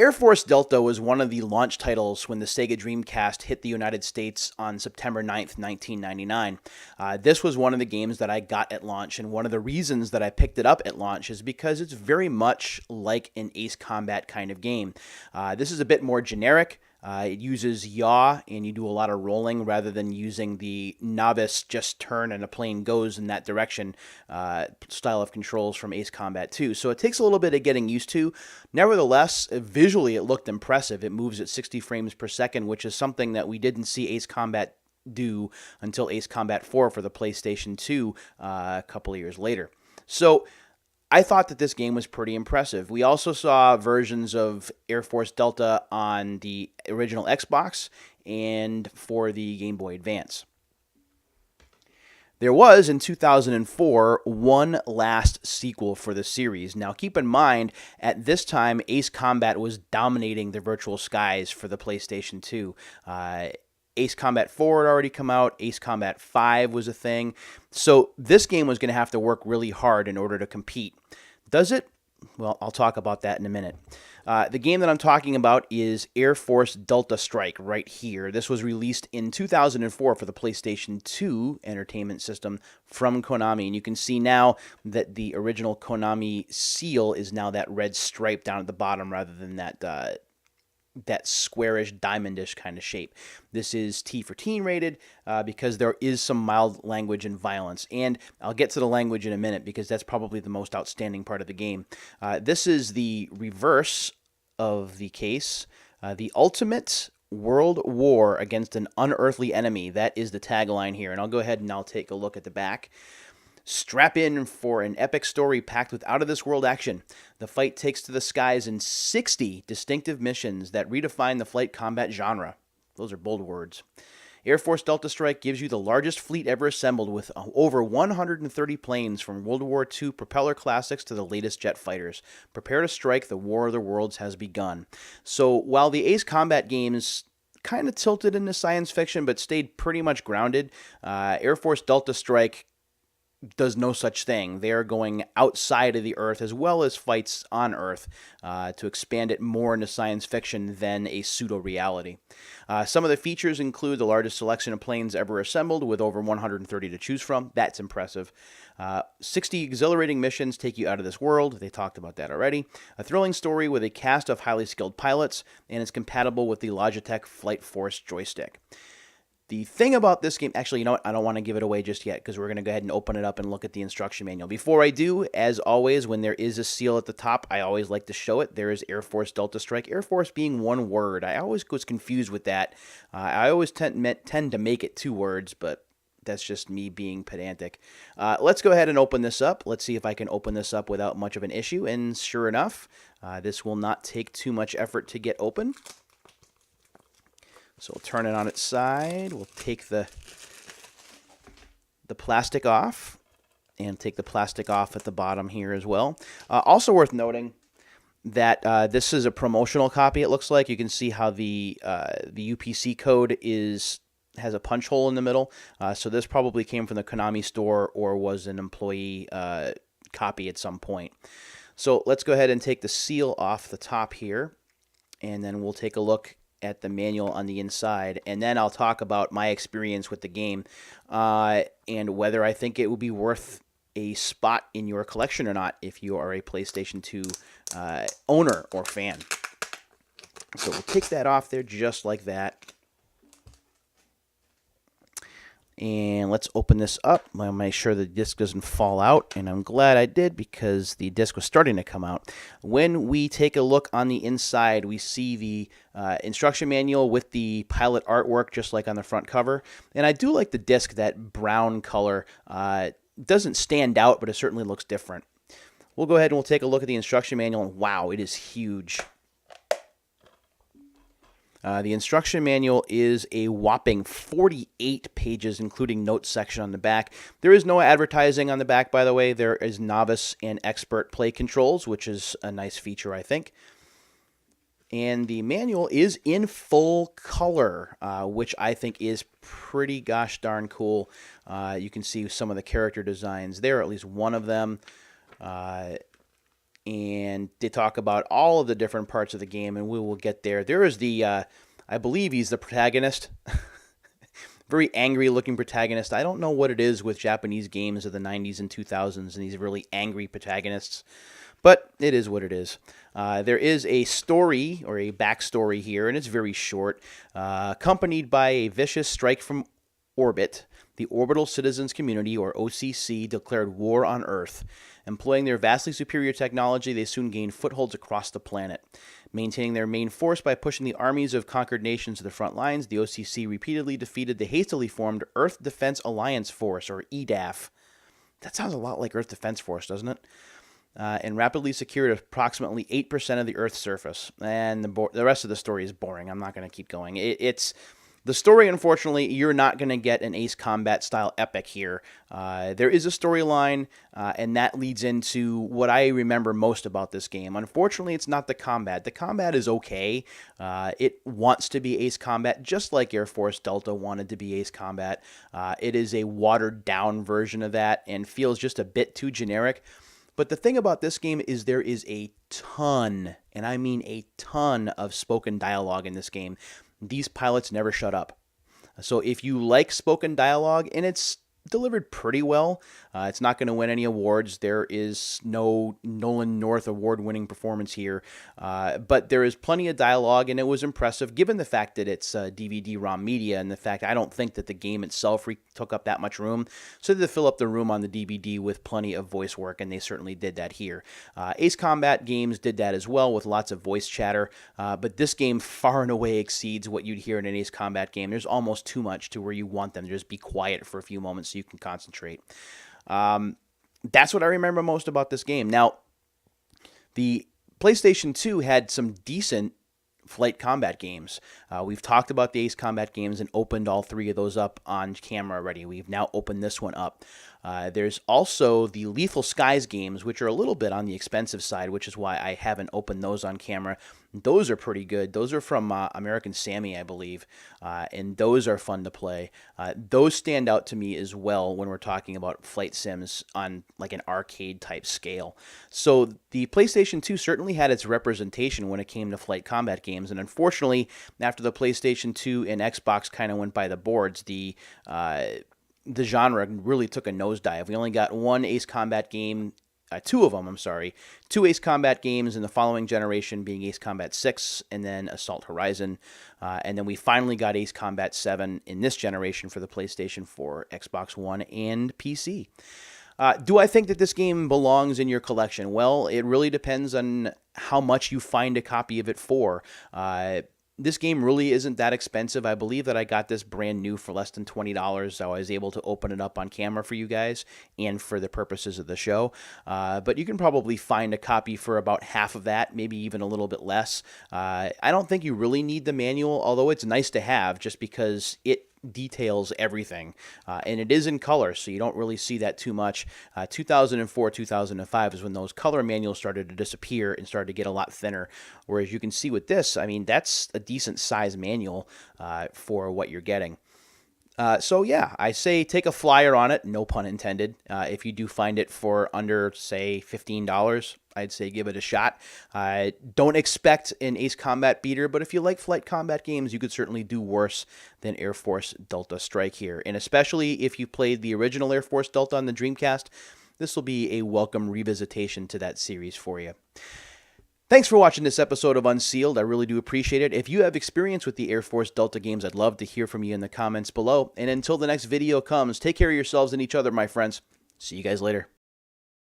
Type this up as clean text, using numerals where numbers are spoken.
Air Force Delta was one of the launch titles when the Sega Dreamcast hit the United States on September 9th, 1999. This was one of the games that I got at launch, and one of the reasons that I picked it up at launch is because it's very much like an Ace Combat kind of game. This is a bit more generic. It uses yaw, and you do a lot of rolling rather than using the novice just turn and a plane goes in that direction style of controls from Ace Combat 2. So it takes a little bit of getting used to. Nevertheless, visually it looked impressive. It moves at 60 frames per second, which is something that we didn't see Ace Combat do until Ace Combat 4 for the PlayStation 2 a couple of years later. So I thought that this game was pretty impressive. We also saw versions of Air Force Delta on the original Xbox and for the Game Boy Advance. There was, in 2004, one last sequel for the series. Now, keep in mind, at this time, Ace Combat was dominating the virtual skies for the PlayStation 2. Ace Combat 4 had already come out. Ace Combat 5 was a thing. So this game was going to have to work really hard in order to compete. Does it? Well, I'll talk about that in a minute. The game that I'm talking about is Air Force Delta Strike right here. This was released in 2004 for the PlayStation 2 entertainment system from Konami. And you can see now that the original Konami seal is now that red stripe down at the bottom rather than that squarish, diamondish kind of shape. This is T for teen rated because there is some mild language and violence. And I'll get to the language in a minute because that's probably the most outstanding part of the game. This is the reverse of the case. The ultimate world war against an unearthly enemy. That is the tagline here. And I'll go ahead and I'll take a look at the back. Strap in for an epic story packed with out-of-this-world action. The fight takes to the skies in 60 distinctive missions that redefine the flight combat genre. Those are bold words. Air Force Delta Strike gives you the largest fleet ever assembled with over 130 planes from World War II propeller classics to the latest jet fighters. Prepare to strike, the War of the Worlds has begun. So while the Ace Combat games kind of tilted into science fiction but stayed pretty much grounded, Air Force Delta Strike does no such thing. They are going outside of the Earth as well as fights on Earth to expand it more into science fiction than a pseudo-reality. Some of the features include the largest selection of planes ever assembled with over 130 to choose from. That's impressive. 60 exhilarating missions take you out of this world. They talked about that already. A thrilling story with a cast of highly skilled pilots, and it's compatible with the Logitech Flight Force joystick. The thing about this game, actually, you know what? I don't want to give it away just yet because we're going to go ahead and open it up and look at the instruction manual. Before I do, as always, when there is a seal at the top, I always like to show it. There is Air Force Delta Strike. Air Force being one word. I always was confused with that. I always tend to make it two words, but that's just me being pedantic. Let's go ahead and open this up. Let's see if I can open this up without much of an issue. And sure enough, this will not take too much effort to get open. So we'll turn it on its side. We'll take the plastic off and take the plastic off at the bottom here as well. Also worth noting that this is a promotional copy, it looks like. You can see how the UPC code has a punch hole in the middle. So this probably came from the Konami store or was an employee copy at some point. So let's go ahead and take the seal off the top here, and then we'll take a look at the manual on the inside, and then I'll talk about my experience with the game and whether I think it would be worth a spot in your collection or not if you are a PlayStation 2 owner or fan. So we'll take that off there just like that. And let's open this up. I'll make sure the disc doesn't fall out, and I'm glad I did because the disc was starting to come out. When we take a look on the inside, we see the instruction manual with the pilot artwork just like on the front cover. And I do like the disc, that brown color. Doesn't stand out, but it certainly looks different. We'll go ahead and we'll take a look at the instruction manual, and wow, it is huge. The instruction manual is a whopping 48 pages, including notes section on the back. There is no advertising on the back, by the way. There is novice and expert play controls, which is a nice feature, I think. And the manual is in full color, which I think is pretty gosh darn cool. You can see some of the character designs there, at least one of them. and they talk about all of the different parts of the game, and we will get there. There is the, I believe he's the protagonist. Very angry looking protagonist. I don't know what it is with Japanese games of the 90s and 2000s and these really angry protagonists, but it is what it is. There is a story or a backstory here, and it's very short, accompanied by a vicious strike from orbit. The Orbital Citizens Community, or OCC, declared war on Earth. Employing their vastly superior technology, they soon gained footholds across the planet. Maintaining their main force by pushing the armies of conquered nations to the front lines, the OCC repeatedly defeated the hastily formed Earth Defense Alliance Force, or EDAF. That sounds a lot like Earth Defense Force, doesn't it? And rapidly secured approximately 8% of the Earth's surface. And the rest of the story is boring. I'm not going to keep going. It's the story, unfortunately, you're not going to get an Ace Combat style epic here. There is a storyline, and that leads into what I remember most about this game. Unfortunately, it's not the combat. The combat is okay. It wants to be Ace Combat, just like Air Force Delta wanted to be Ace Combat. It is a watered-down version of that and feels just a bit too generic. But the thing about this game is there is a ton, and I mean a ton, of spoken dialogue in this game. These pilots never shut up. So if you like spoken dialogue, and it's delivered pretty well, it's not going to win any awards. There is no Nolan North award-winning performance here, but there is plenty of dialogue, and it was impressive given the fact that it's DVD-ROM media and the fact I don't think that the game itself took up that much room, so they fill up the room on the DVD with plenty of voice work, and they certainly did that here. Ace Combat games did that as well with lots of voice chatter, but this game far and away exceeds what you'd hear in an Ace Combat game. There's almost too much to where you want them to just be quiet for a few moments so you can concentrate. That's what I remember most about this game. Now, the PlayStation 2 had some decent flight combat games. We've talked about the Ace Combat games and opened all three of those up on camera already. We've now opened this one up. There's also the Lethal Skies games, which are a little bit on the expensive side, which is why I haven't opened those on camera. Those are pretty good. Those are from American Sammy, I believe, and those are fun to play. Those stand out to me as well when we're talking about flight sims on like an arcade-type scale. So the PlayStation 2 certainly had its representation when it came to flight combat games, and unfortunately, after the PlayStation 2 and Xbox kind of went by the boards, the genre really took a nosedive. We only got one Ace Combat game, two of them, I'm sorry, two Ace Combat games in the following generation, being Ace Combat 6 and then Assault Horizon. And then we finally got Ace Combat 7 in this generation for the PlayStation 4, Xbox One, and PC. Do I think that this game belongs in your collection? Well, it really depends on how much you find a copy of it for. This game really isn't that expensive. I believe that I got this brand new for less than $20, so I was able to open it up on camera for you guys and for the purposes of the show. But you can probably find a copy for about half of that, maybe even a little bit less. I don't think you really need the manual, although it's nice to have just because it details everything, and it is in color, so you don't really see that too much. 2004, 2005 is when those color manuals started to disappear and started to get a lot thinner, whereas you can see with this, I mean, that's a decent size manual for what you're getting. So yeah, I say take a flyer on it, no pun intended. If you do find it for under, say, $15, I'd say give it a shot. Don't expect an Ace Combat beater, but if you like flight combat games, you could certainly do worse than Air Force Delta Strike here. And especially if you played the original Air Force Delta on the Dreamcast, this will be a welcome revisitation to that series for you. Thanks for watching this episode of Unsealed. I really do appreciate it. If you have experience with the Air Force Delta games, I'd love to hear from you in the comments below. And until the next video comes, take care of yourselves and each other, my friends. See you guys later.